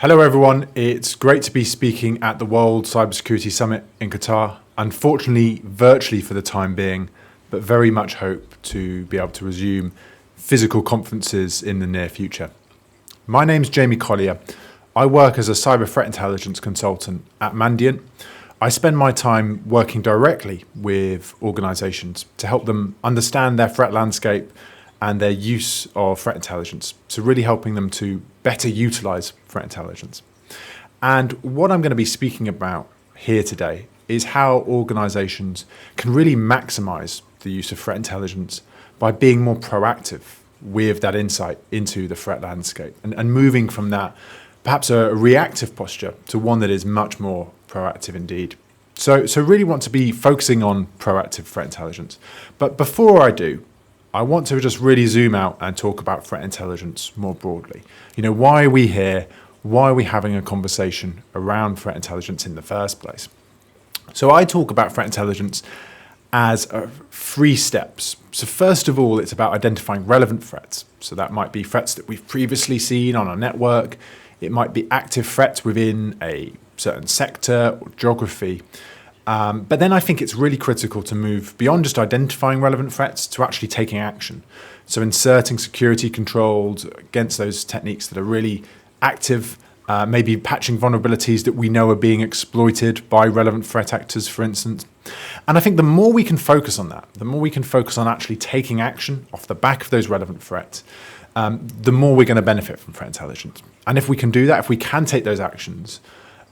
Hello everyone, it's great to be speaking at the World Cybersecurity Summit in Qatar. Unfortunately, virtually for the time being, but very much hope to be able to resume physical conferences in the near future. My name's Jamie Collier. I work as a cyber threat intelligence consultant at Mandiant. I spend my time working directly with organizations to help them understand their threat landscape and their use of threat intelligence. So really helping them to better utilize threat intelligence. And what I'm going to be speaking about here today is how organizations can really maximize the use of threat intelligence by being more proactive with that insight into the threat landscape and moving from that perhaps a reactive posture to one that is much more proactive indeed. So really want to be focusing on proactive threat intelligence. But before I do, I want to just really zoom out and talk about threat intelligence more broadly. Why are we here? Why are we having a conversation around threat intelligence in the first place? So I talk about threat intelligence as 3 steps. So first of all, it's about identifying relevant threats. So that might be threats that we've previously seen on our network. It might be active threats within a certain sector or geography. But then I think it's really critical to move beyond just identifying relevant threats to actually taking action. So inserting security controls against those techniques that are really active, maybe patching vulnerabilities that we know are being exploited by relevant threat actors, for instance. And I think the more we can focus on that, the more we can focus on actually taking action off the back of those relevant threats, the more we're going to benefit from threat intelligence. And if we can do that, if we can take those actions,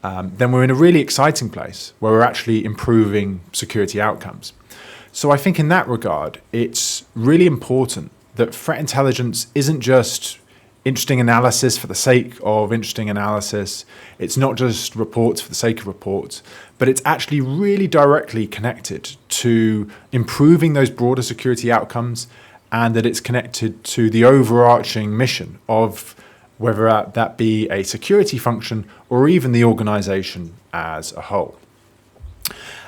then we're in a really exciting place where we're actually improving security outcomes. So I think in that regard, it's really important that threat intelligence isn't just interesting analysis for the sake of interesting analysis. It's not just reports for the sake of reports, but it's actually really directly connected to improving those broader security outcomes, and that it's connected to the overarching mission of whether that be a security function or even the organization as a whole.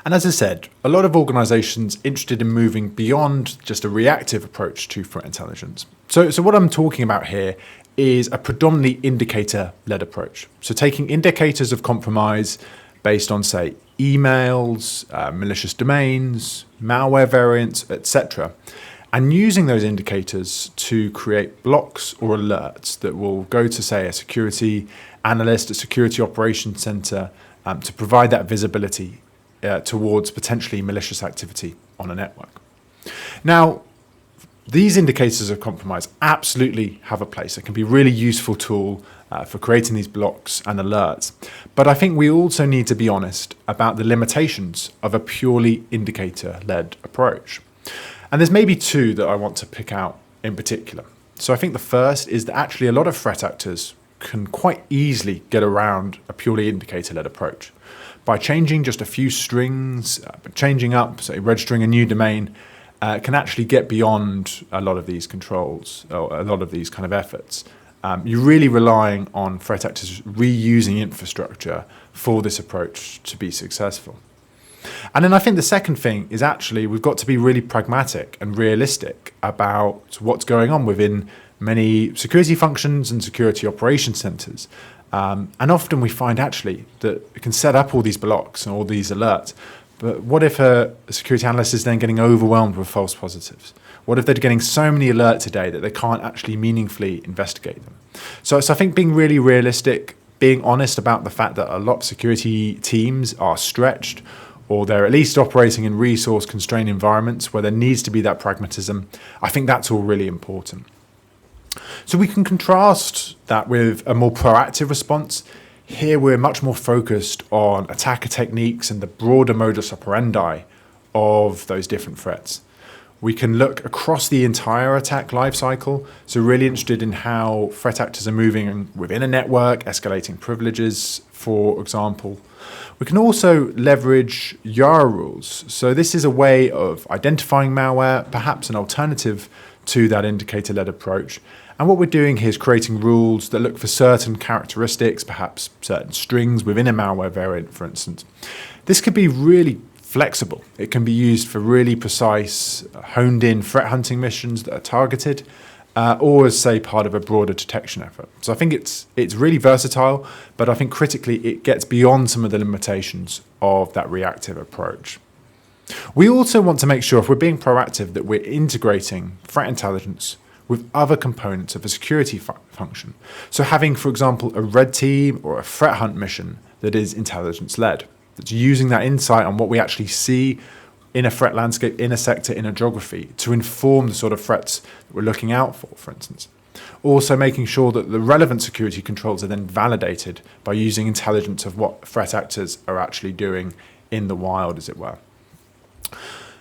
And as I said, a lot of organizations interested in moving beyond just a reactive approach to threat intelligence. So what I'm talking about here is a predominantly indicator-led approach. So taking indicators of compromise based on, say, emails, malicious domains, malware variants, etc., and using those indicators to create blocks or alerts that will go to, say, a security analyst, a security operations center, to provide that visibility towards potentially malicious activity on a network. Now, these indicators of compromise absolutely have a place. It can be a really useful tool for creating these blocks and alerts. But I think we also need to be honest about the limitations of a purely indicator-led approach. And there's maybe 2 that I want to pick out in particular. So I think the first is that actually a lot of threat actors can quite easily get around a purely indicator-led approach. By changing just a few strings, changing up, say, registering a new domain, can actually get beyond a lot of these controls, or a lot of these kind of efforts. You're really relying on threat actors reusing infrastructure for this approach to be successful. And then I think the second thing is actually we've got to be really pragmatic and realistic about what's going on within many security functions and security operations centers. And often we find actually that we can set up all these blocks and all these alerts, but what if a security analyst is then getting overwhelmed with false positives? What if they're getting so many alerts a day that they can't actually meaningfully investigate them? So I think being really realistic, being honest about the fact that a lot of security teams are stretched, or they're at least operating in resource-constrained environments where there needs to be that pragmatism, I think that's all really important. So we can contrast that with a more proactive response. Here we're much more focused on attacker techniques and the broader modus operandi of those different threats. We can look across the entire attack lifecycle, so really interested in how threat actors are moving within a network, escalating privileges, for example. We can also leverage YARA rules. So this is a way of identifying malware, perhaps an alternative to that indicator-led approach. And what we're doing here is creating rules that look for certain characteristics, perhaps certain strings within a malware variant, for instance. This could be really flexible. It can be used for really precise, honed-in threat hunting missions that are targeted. or as, say, part of a broader detection effort. So I think it's really versatile, but I think critically it gets beyond some of the limitations of that reactive approach. We also want to make sure, if we're being proactive, that we're integrating threat intelligence with other components of a security function. So having, for example, a red team or a threat hunt mission that is intelligence-led, that's using that insight on what we actually see in a threat landscape, in a sector, in a geography, to inform the sort of threats that we're looking out for instance. Also making sure that the relevant security controls are then validated by using intelligence of what threat actors are actually doing in the wild, as it were.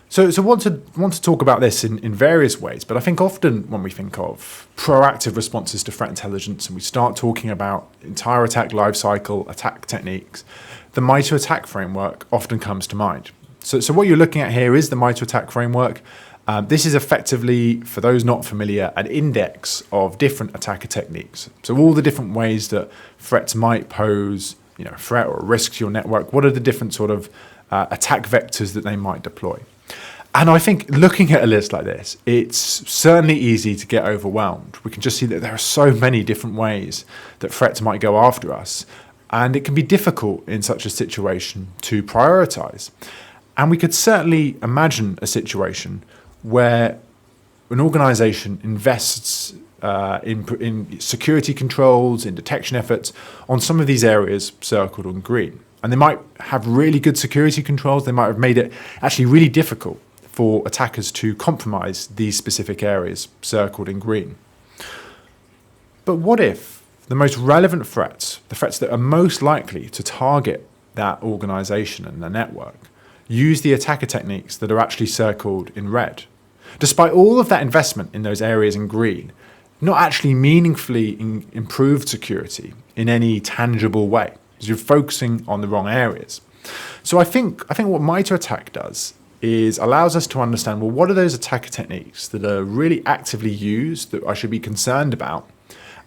So want to talk about this in various ways, but I think often when we think of proactive responses to threat intelligence and we start talking about entire attack lifecycle, attack techniques, the MITRE ATT&CK framework often comes to mind. So what you're looking at here is the MITRE ATT&CK framework. This is effectively, for those not familiar, an index of different attacker techniques. So all the different ways that threats might pose, a threat or a risk to your network. What are the different sort of attack vectors that they might deploy? And I think looking at a list like this, it's certainly easy to get overwhelmed. We can just see that there are so many different ways that threats might go after us, and it can be difficult in such a situation to prioritize. And we could certainly imagine a situation where an organization invests in security controls, in detection efforts on some of these areas circled on green. And they might have really good security controls. They might have made it actually really difficult for attackers to compromise these specific areas circled in green. But what if the most relevant threats, the threats that are most likely to target that organization and the network, use the attacker techniques that are actually circled in red? Despite all of that investment in those areas in green, not actually meaningfully improved security in any tangible way, because you're focusing on the wrong areas. So I think what MITRE ATT&CK does is allows us to understand, well, what are those attacker techniques that are really actively used that I should be concerned about?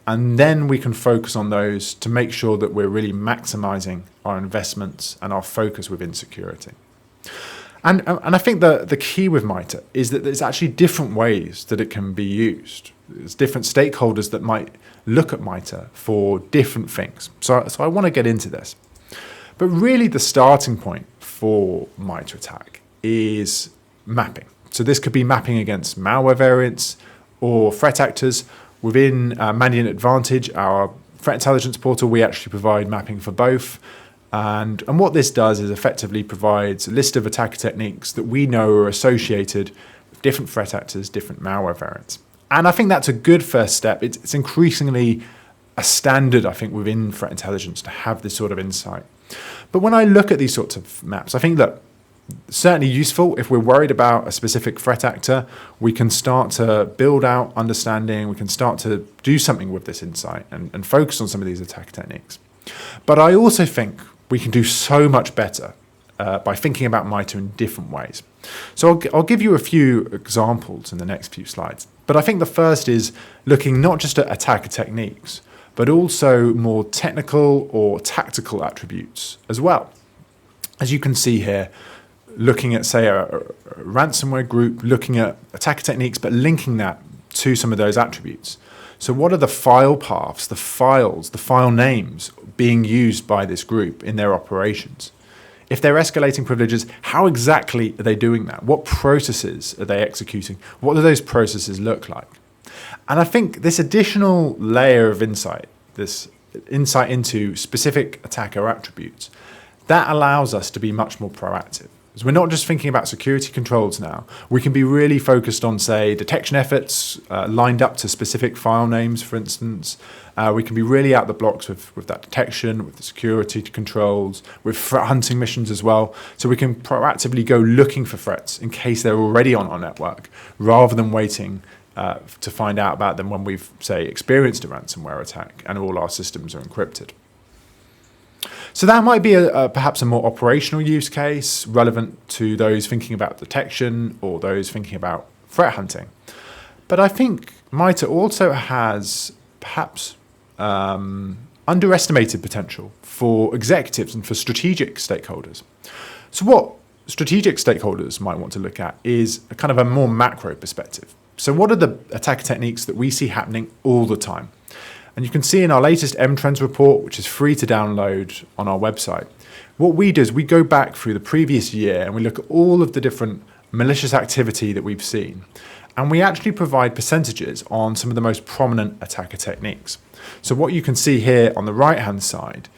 And then we can focus on those to make sure that we're really maximizing our investments and our focus within security. And I think the key with MITRE is that there's actually different ways that it can be used. There's different stakeholders that might look at MITRE for different things. So I want to get into this. But really the starting point for MITRE ATT&CK is mapping. So this could be mapping against malware variants or threat actors. Within Mandiant Advantage, our threat intelligence portal, we actually provide mapping for both. And what this does is effectively provides a list of attacker techniques that we know are associated with different threat actors, different malware variants. And I think that's a good first step. It's increasingly a standard, I think, within threat intelligence to have this sort of insight. But when I look at these sorts of maps, I think that certainly useful. If we're worried about a specific threat actor, we can start to build out understanding, we can start to do something with this insight and focus on some of these attack techniques. But I also think we can do so much better by thinking about MITRE in different ways. So I'll give you a few examples in the next few slides. But I think the first is looking not just at attacker techniques, but also more technical or tactical attributes as well. As you can see here, looking at, say, a ransomware group, looking at attacker techniques, but linking that to some of those attributes. So what are the file paths, the files, the file names being used by this group in their operations? If they're escalating privileges, how exactly are they doing that? What processes are they executing? What do those processes look like? And I think this additional layer of insight, this insight into specific attacker attributes, that allows us to be much more proactive. Because we're not just thinking about security controls now. We can be really focused on, say, detection efforts lined up to specific file names, for instance. We can be really out the blocks with that detection, with the security controls, with threat hunting missions as well. So we can proactively go looking for threats in case they're already on our network, rather than waiting to find out about them when we've, say, experienced a ransomware attack and all our systems are encrypted. So that might be perhaps a more operational use case relevant to those thinking about detection or those thinking about threat hunting. But I think MITRE also has perhaps underestimated potential for executives and for strategic stakeholders. So strategic stakeholders might want to look at is a kind of a more macro perspective. So what are the attacker techniques that we see happening all the time? And you can see in our latest M-Trends report, which is free to download on our website, what we do is we go back through the previous year and we look at all of the different malicious activity that we've seen. And we actually provide percentages on some of the most prominent attacker techniques. So what you can see here on the right-hand side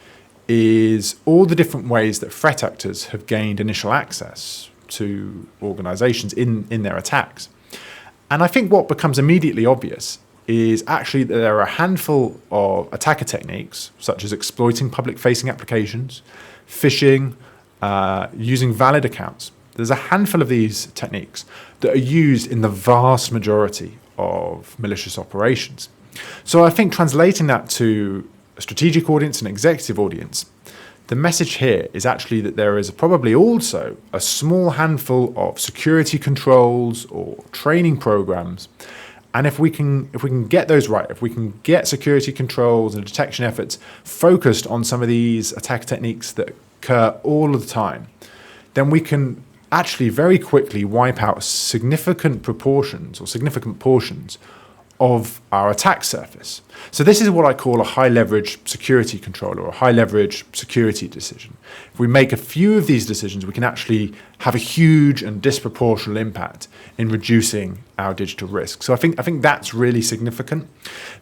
is all the different ways that threat actors have gained initial access to organizations in their attacks. And I think what becomes immediately obvious is actually that there are a handful of attacker techniques, such as exploiting public-facing applications, phishing, using valid accounts. There's a handful of these techniques that are used in the vast majority of malicious operations. So I think translating that to a strategic audience and executive audience, the message here is actually that there is probably also a small handful of security controls or training programs. And if we can get those right, if we can get security controls and detection efforts focused on some of these attack techniques that occur all of the time, then we can actually very quickly wipe out significant proportions or significant portions of our attack surface. So this is what I call a high leverage security control or a high leverage security decision. If we make a few of these decisions, we can actually have a huge and disproportionate impact in reducing our digital risk. So I think that's really significant.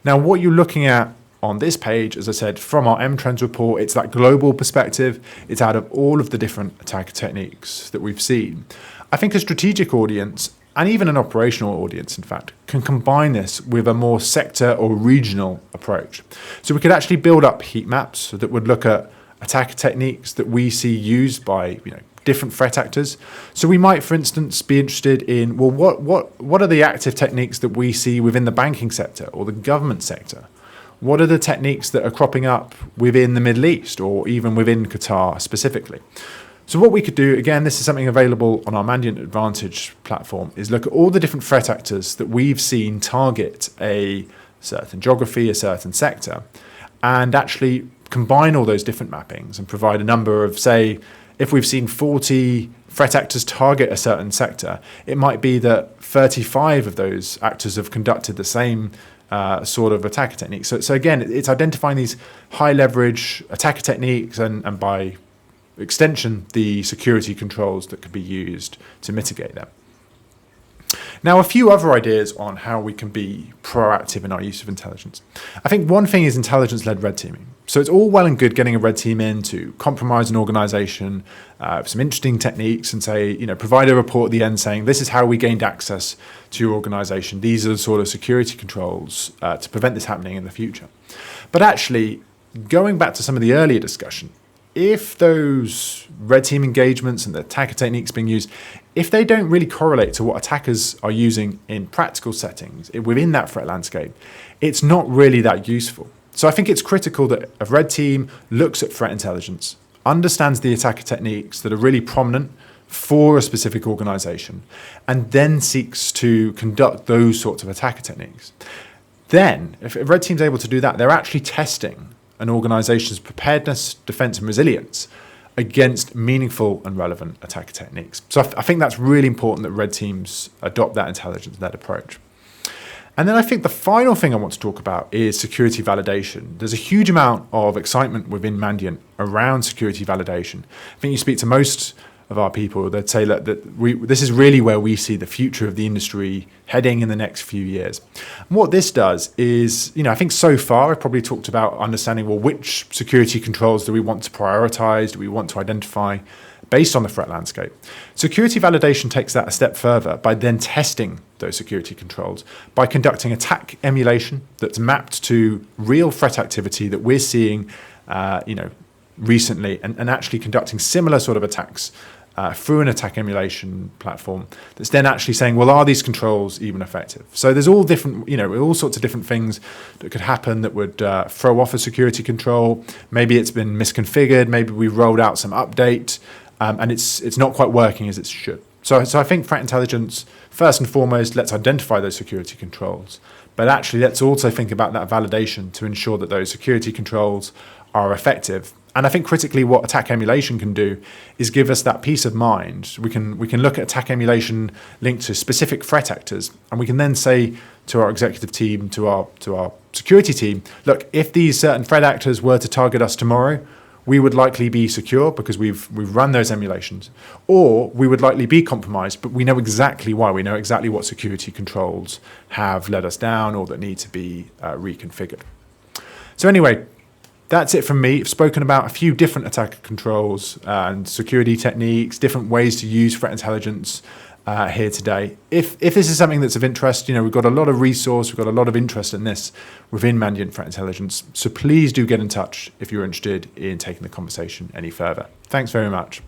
Now, what you're looking at on this page, as I said, from our M-Trends report, it's that global perspective. It's out of all of the different attack techniques that we've seen. I think a strategic audience and even an operational audience, in fact, can combine this with a more sector or regional approach. So we could actually build up heat maps that would look at attack techniques that we see used by different threat actors. So we might, for instance, be interested in, well, what are the active techniques that we see within the banking sector or the government sector? What are the techniques that are cropping up within the Middle East or even within Qatar specifically? So what we could do, again, this is something available on our Mandiant Advantage platform, is look at all the different threat actors that we've seen target a certain geography, a certain sector, and actually combine all those different mappings and provide a number of, say, if we've seen 40 threat actors target a certain sector, it might be that 35 of those actors have conducted the same sort of attacker techniques. So again, it's identifying these high leverage attacker techniques and by extension, the security controls that could be used to mitigate them. Now, a few other ideas on how we can be proactive in our use of intelligence. I think one thing is intelligence-led red teaming. So it's all well and good getting a red team in to compromise an organization, some interesting techniques and say, provide a report at the end saying, this is how we gained access to your organization. These are the sort of security controls to prevent this happening in the future. But actually, going back to some of the earlier discussion, if those red team engagements and the attacker techniques being used, if they don't really correlate to what attackers are using in practical settings within that threat landscape, it's not really that useful. So I think it's critical that a red team looks at threat intelligence, understands the attacker techniques that are really prominent for a specific organization, and then seeks to conduct those sorts of attacker techniques. Then, if a red team's able to do that, they're actually testing an organization's preparedness, defense, and resilience against meaningful and relevant attacker techniques. So I think that's really important that red teams adopt that intelligence-led approach. And then I think the final thing I want to talk about is security validation. There's a huge amount of excitement within Mandiant around security validation. I think you speak to most of our people, they'd say that this is really where we see the future of the industry heading in the next few years. And what this does is, I think so far I've probably talked about understanding, well, which security controls do we want to prioritize, do we want to identify based on the threat landscape. Security validation takes that a step further by then testing those security controls, by conducting attack emulation that's mapped to real threat activity that we're seeing, recently, and actually conducting similar sort of attacks through an attack emulation platform that's then actually saying, well, are these controls even effective? So there's all different, all sorts of different things that could happen that would throw off a security control. Maybe it's been misconfigured. Maybe we rolled out some update and it's not quite working as it should. So I think threat intelligence, first and foremost, let's identify those security controls. But actually, let's also think about that validation to ensure that those security controls are effective And I think critically what attack emulation can do is give us that peace of mind. We can look at attack emulation linked to specific threat actors, and we can then say to our executive team, to our security team, look, if these certain threat actors were to target us tomorrow, we would likely be secure because we've run those emulations, or we would likely be compromised, but we know exactly why. We know exactly what security controls have let us down or that need to be reconfigured. So anyway, that's it from me. I've spoken about a few different attack controls and security techniques, different ways to use threat intelligence here today. If this is something that's of interest, we've got a lot of resource, we've got a lot of interest in this within Mandiant Threat Intelligence. So please do get in touch if you're interested in taking the conversation any further. Thanks very much.